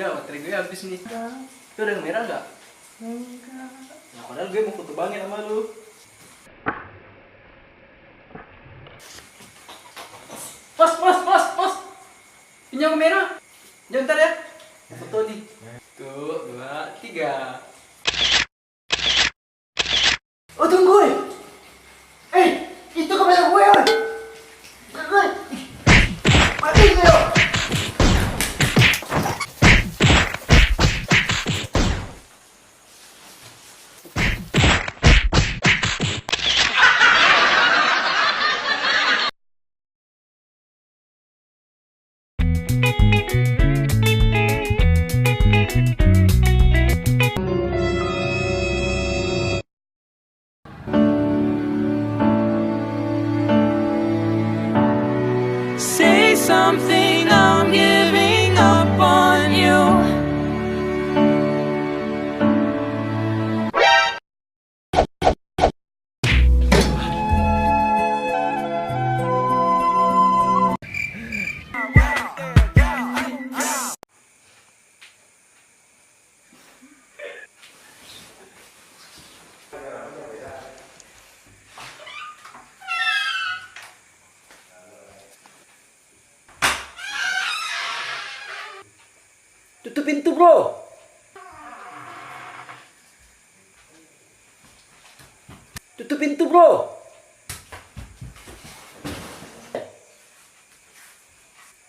Ya, baterai gue habis nih. Itu ada yang merah nggak? Enggak. Nah, padahal gue mau foto bangin sama lu. Pos. Ini yang merah. Jangan ntar ya. Foto nih. 1, 2, 3. Oh, tunggu. Itu kamera gue. Mati gue. Say something, I'm giving up on you. Tutup pintu, bro. Tutup pintu, bro.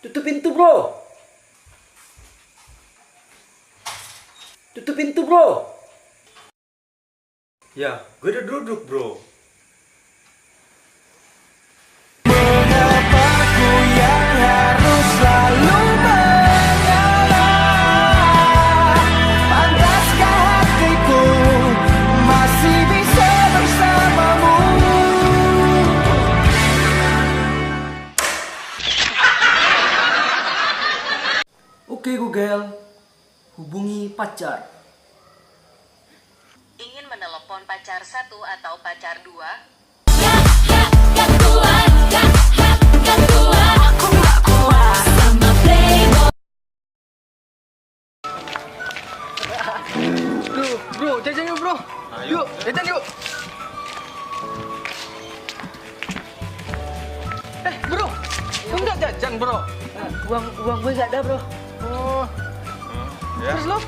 Tutup pintu, bro. Tutup pintu, bro. Ya, gue udah duduk, bro. Mengapa ku yang harus selalu mengalah? Pantaskah hatiku masih bisa bersamamu? Oke, Google. Hubungi pacar. Ingin menelepon pacar 1 atau pacar 2? Bro, jajan yuk, bro. Yuk, jajan yuk. Bro. Enggak jajan, bro. Uang gue enggak ada, bro. Oh. Ya. Terus lo?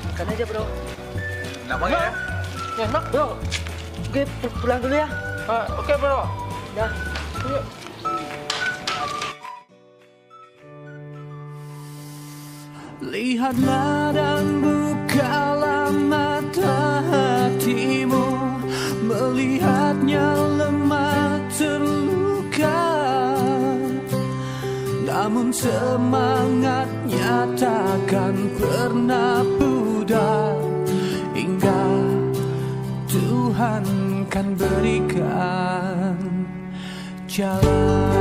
Makan aja, bro. Namanya ya? Ya, enak, bro. Gue pulang dulu ya. Oke, bro. Ya. Yuk. Lihatlah dan bukalah mata hatimu, melihatnya lemah terluka, namun semangatnya takkan pernah pudar hingga Tuhan kan berikan jalan.